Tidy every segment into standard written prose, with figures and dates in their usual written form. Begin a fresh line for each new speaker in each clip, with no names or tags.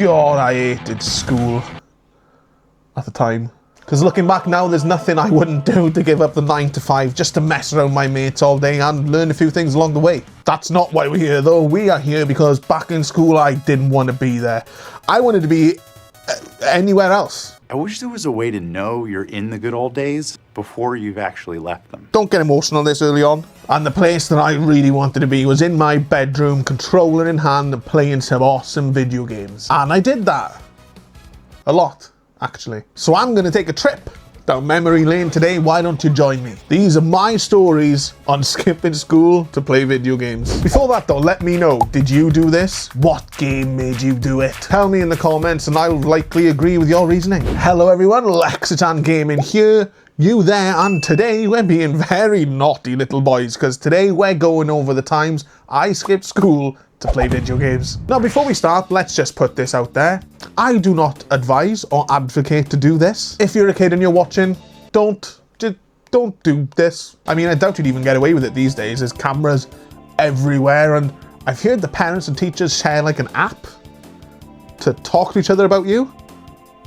God, I hated school at the time. Because looking back now, there's nothing I wouldn't do to give up the 9 to 5 just to mess around with my mates all day and learn a few things along the way. That's not why we're here though. We are here because back in school I didn't want to be there. I wanted to be anywhere else.
I wish there was a way to know you're in the good old days before you've actually left them.
Don't get emotional this early on. And the place that I really wanted to be was in my bedroom, controller in hand and playing some awesome video games. And I did that. A lot, actually. So I'm going to take a trip down memory lane today. Why don't you join me? These are my stories on skipping school to play video games. Before that though, let me know, did you do this? What game made you do it? Tell me in the comments and I'll likely agree with your reasoning. Hello everyone, Lexitan Gaming here, you there, and today we're being very naughty little boys because today we're going over the times I skipped school to play video games. Now before we start, let's just put this out there. I do not advise or advocate to do this. If you're a kid and you're watching, don't do this. I mean, I doubt you'd even get away with it these days. There's cameras everywhere and I've heard the parents and teachers share like an app to talk to each other about you.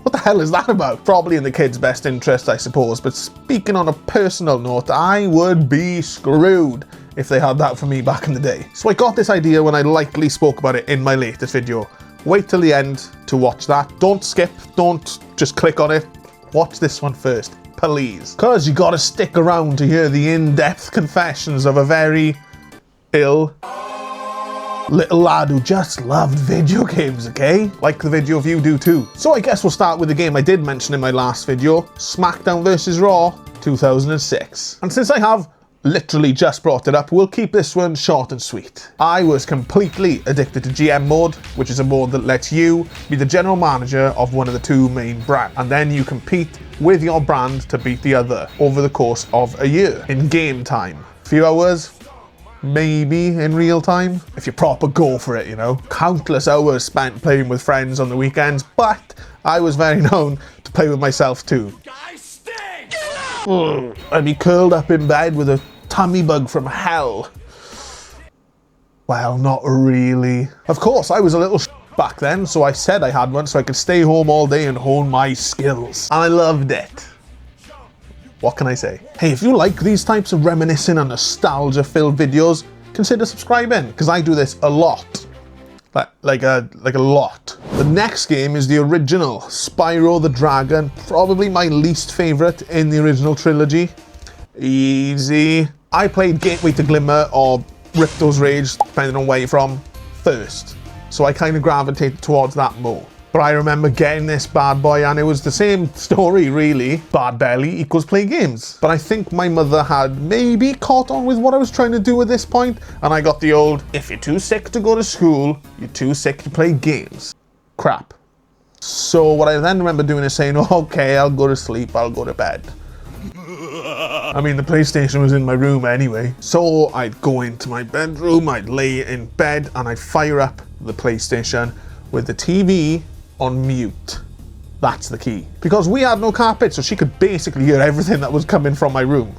What the hell is that about? Probably in the kids' best interest, I suppose, but speaking on a personal note, I would be screwed if they had that for me back in the day. So I got this idea when I lightly spoke about it in my latest video. Wait till the end to watch that. Don't skip, don't just click on it. Watch this one first, please. Cause you gotta stick around to hear the in-depth confessions of a very ill little lad who just loved video games, okay? Like the video if you do too. So I guess we'll start with the game I did mention in my last video, SmackDown vs. Raw 2006. And since I have literally just brought it up, we'll keep this one short and sweet. I was completely addicted to GM mode, which is a mode that lets you be the general manager of one of the two main brands, and then you compete with your brand to beat the other over the course of a year in game time. Few hours, maybe in real time, if you proper go for it, you know. Countless hours spent playing with friends on the weekends, but I was very known to play with myself too. I'd be curled up in bed with a tummy bug from hell. Well, not really. Of course, I was a little back then, so I said I had one so I could stay home all day and hone my skills. And I loved it. What can I say? Hey, if you like these types of reminiscing and nostalgia-filled videos, consider subscribing, because I do this a lot. Like a lot. The next game is the original Spyro the Dragon, probably my least favourite in the original trilogy. Easy. I played Gateway to Glimmer or Ripto's Rage, depending on where you're from, first. So I kind of gravitated towards that more. But I remember getting this bad boy and it was the same story really. Bad belly equals play games. But I think my mother had maybe caught on with what I was trying to do at this point, and I got the old, if you're too sick to go to school, you're too sick to play games crap. So what I then remember doing is saying, okay, I'll go to sleep, I'll go to bed. I mean, the PlayStation was in my room anyway. So I'd go into my bedroom, I'd lay in bed and I'd fire up the PlayStation with the TV on mute. That's the key. Because we had no carpet, so she could basically hear everything that was coming from my room.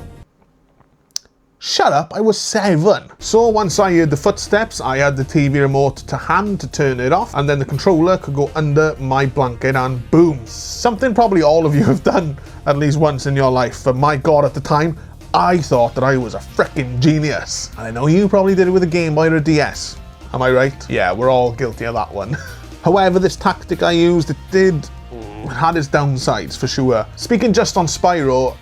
Shut up, I was 7. So once I heard the footsteps, I had the TV remote to hand to turn it off, and then the controller could go under my blanket and boom. Something probably all of you have done at least once in your life, but my god, at the time, I thought that I was a frickin' genius. And I know you probably did it with a Game Boy or a DS. Am I right? Yeah, we're all guilty of that one. However, this tactic I used, it had its downsides for sure. Speaking just on Spyro,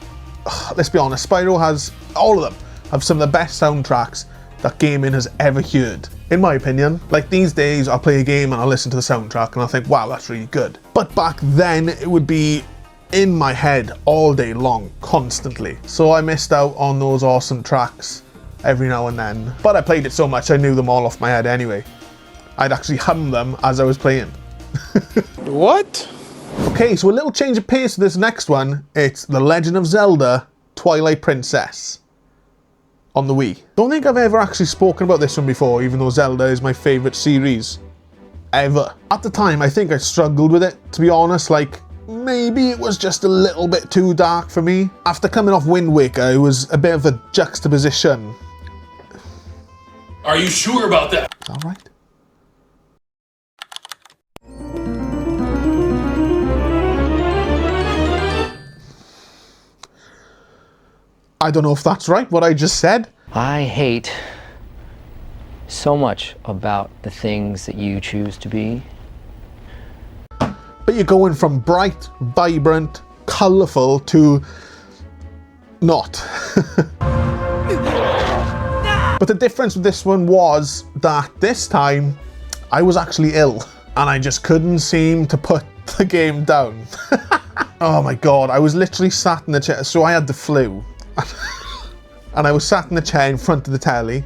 let's be honest, Spyro has, all of them, have some of the best soundtracks that gaming has ever heard, in my opinion. Like these days, I'll play a game and I'll listen to the soundtrack and I'll think, wow, that's really good. But back then, it would be in my head all day long, constantly. So I missed out on those awesome tracks every now and then. But I played it so much, I knew them all off my head anyway. I'd actually hum them as I was playing.
What?
Okay, so a little change of pace for this next one. It's The Legend of Zelda, Twilight Princess on the Wii. Don't think I've ever actually spoken about this one before, even though Zelda is my favourite series ever. At the time, I think I struggled with it, to be honest. Like, maybe it was just a little bit too dark for me. After coming off Wind Waker, it was a bit of a juxtaposition.
Are you sure about that?
All right. I don't know if that's right, what I just said.
I hate so much about the things that you choose to be.
But you're going from bright, vibrant, colourful to not. But the difference with this one was that this time I was actually ill and I just couldn't seem to put the game down. Oh my god, I was literally sat in the chair. So I had the flu and I was sat in the chair in front of the telly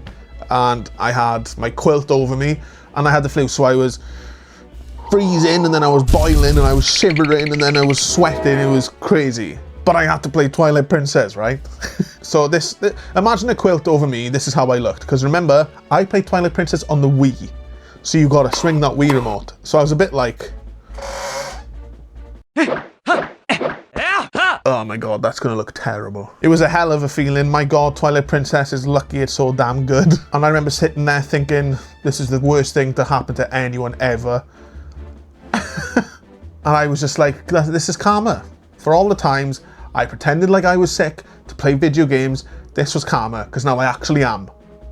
and I had my quilt over me and I had the flu. So I was freezing and then I was boiling and I was shivering and then I was sweating. It was crazy. But I had to play Twilight Princess, right? So imagine a quilt over me. This is how I looked. Because remember, I played Twilight Princess on the Wii. So you got to swing that Wii remote. So I was a bit like... Oh my god, that's going to look terrible. It was a hell of a feeling. My god, Twilight Princess is lucky it's so damn good. And I remember sitting there thinking, this is the worst thing to happen to anyone ever. And I was just like, this is karma. For all the times I pretended like I was sick to play video games, this was karma, because now I actually am.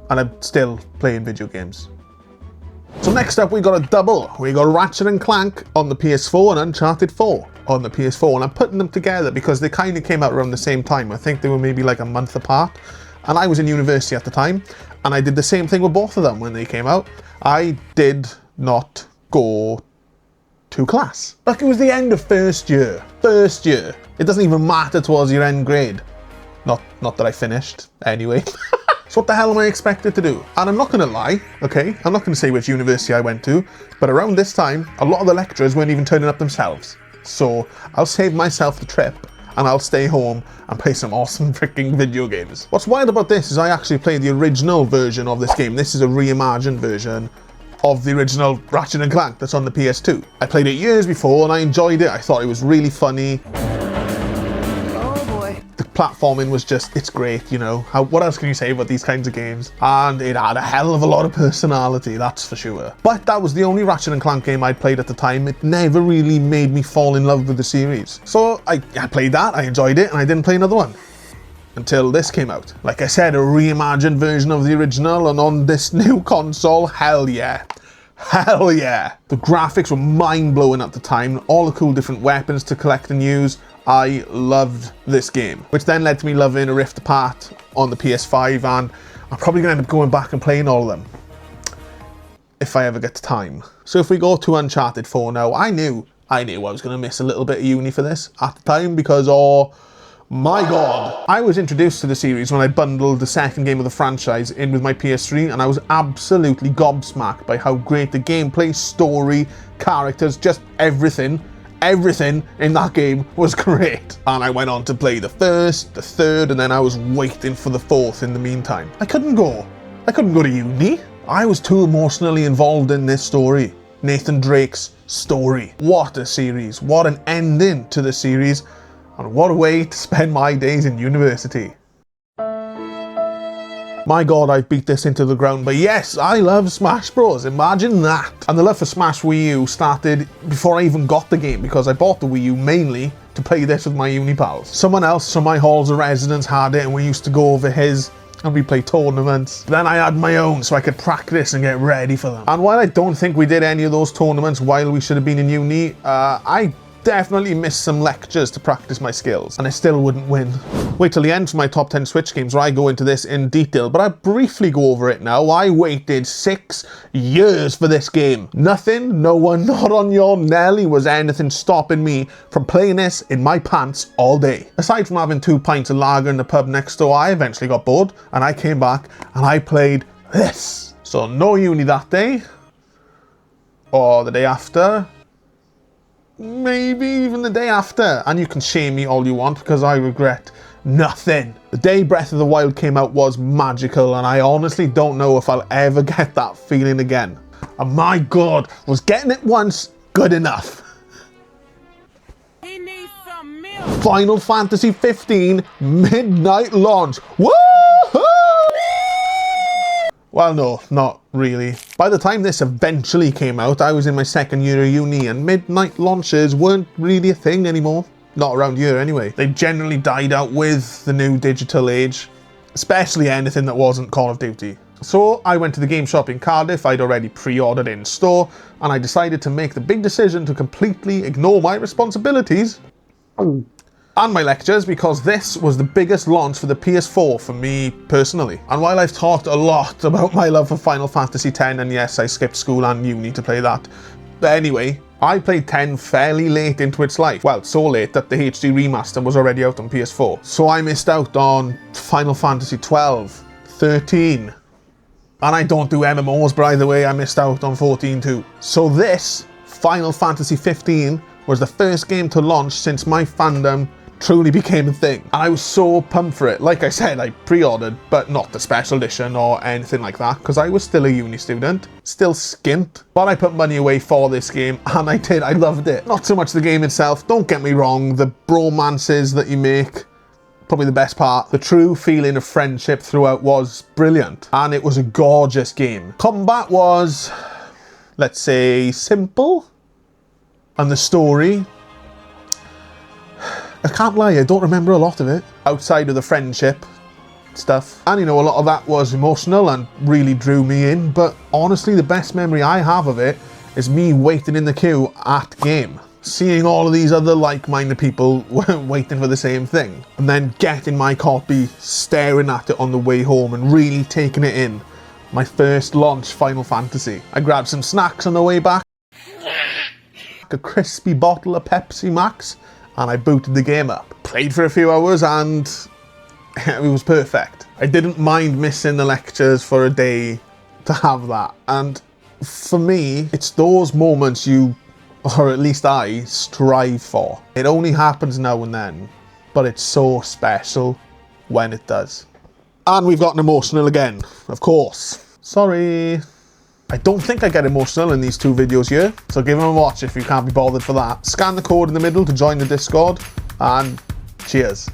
And I'm still playing video games. So next up we got a double. We got Ratchet and Clank on the PS4 and Uncharted 4 on the PS4. And I'm putting them together because they kind of came out around the same time. I think they were maybe like a month apart. And I was in university at the time. And I did the same thing with both of them when they came out. I did not go to class. Like, it was the end of first year. First year. It doesn't even matter towards your end grade. Not that I finished, anyway. So what the hell am I expected to do? And I'm not gonna lie, okay? I'm not gonna say which university I went to, but around this time, a lot of the lecturers weren't even turning up themselves. So I'll save myself the trip and I'll stay home and play some awesome freaking video games. What's wild about this is I actually played the original version of this game. This is a reimagined version of the original Ratchet and Clank that's on the PS2. I played it years before and I enjoyed it. I thought it was really funny.
Oh boy.
The platforming was just, it's great, you know. What else can you say about these kinds of games? And it had a hell of a lot of personality, that's for sure. But that was the only Ratchet and Clank game I played at the time. It never really made me fall in love with the series. So I played that, I enjoyed it, and I didn't play another one until this came out. Like I said, a reimagined version of the original, and on this new console, hell yeah. Hell yeah. The graphics were mind-blowing at the time, all the cool different weapons to collect and use. I loved this game, which then led to me loving A Rift Apart on the PS5, and I'm probably gonna end up going back and playing all of them if I ever get the time. So if we go to Uncharted 4 now, I knew I was gonna miss a little bit of uni for this at the time because, oh my god. I was introduced to the series when I bundled the second game of the franchise in with my PS3, and I was absolutely gobsmacked by how great the gameplay, story, characters, just everything in that game was great. And I went on to play the first, the third, and then I was waiting for the fourth in the meantime. I couldn't go to uni. I was too emotionally involved in this story. Nathan Drake's story. What a series. What an ending to the series. And what a way to spend my days in university. My god, I beat this into the ground, but yes, I love Smash Bros. Imagine that. And the love for Smash Wii U started before I even got the game, because I bought the Wii U mainly to play this with my uni pals. Someone else from my halls of residence had it, and we used to go over his and we play tournaments. Then I had my own so I could practice and get ready for them. And while I don't think we did any of those tournaments while we should have been in uni, I definitely missed some lectures to practice my skills, and I still wouldn't win. Wait till the end for my top 10 Switch games where I go into this in detail, but I'll briefly go over it now. I waited 6 years for this game. Nothing, no one, not on your Nelly was anything stopping me from playing this in my pants all day. Aside from having 2 pints of lager in the pub next door, I eventually got bored, and I came back and I played this. So no uni that day, or the day after, maybe even the day after, and you can shame me all you want because I regret nothing. The day Breath of the Wild came out was magical, and I honestly don't know if I'll ever get that feeling again. And my god, was getting it once good enough?
He needs some milk.
Final Fantasy 15 midnight launch. Woohoo! Well, no, not really. By the time this eventually came out, I was in my second year of uni, and midnight launches weren't really a thing anymore. Not around here anyway. They generally died out with the new digital age, especially anything that wasn't Call of Duty. So I went to the game shop in Cardiff. I'd already pre-ordered in store, and I decided to make the big decision to completely ignore my responsibilities and my lectures, because this was the biggest launch for the PS4 for me personally. And while I've talked a lot about my love for Final Fantasy X, and yes, I skipped school and uni to play that, but anyway, I played 10 fairly late into its life. Well, so late that the HD remaster was already out on PS4. So I missed out on Final Fantasy 12, 13, and I don't do MMOs, by the way, I missed out on 14 too. So this, Final Fantasy 15, was the first game to launch since my fandom truly became a thing. And I was so pumped for it. Like I said, I pre-ordered, but not the special edition or anything like that, because I was still a uni student, still skint. But I put money away for this game, and I did. I loved it. Not so much the game itself, don't get me wrong, the bromances that you make, probably the best part. The true feeling of friendship throughout was brilliant, and it was a gorgeous game. Combat was, let's say, simple, and the story, I can't lie, I don't remember a lot of it, outside of the friendship stuff. And you know, a lot of that was emotional and really drew me in, but honestly, the best memory I have of it is me waiting in the queue at game. Seeing all of these other like-minded people waiting for the same thing, and then getting my copy, staring at it on the way home and really taking it in. My first launch Final Fantasy. I grabbed some snacks on the way back, a crispy bottle of Pepsi Max, and I booted the game up. Played for a few hours and it was perfect. I didn't mind missing the lectures for a day to have that. And for me, it's those moments you, or at least I, strive for. It only happens now and then, but it's so special when it does. And we've gotten emotional again, of course. Sorry. I don't think I get emotional in these two videos here, so give them a watch if you can't be bothered for that. Scan the code in the middle to join the Discord, and cheers.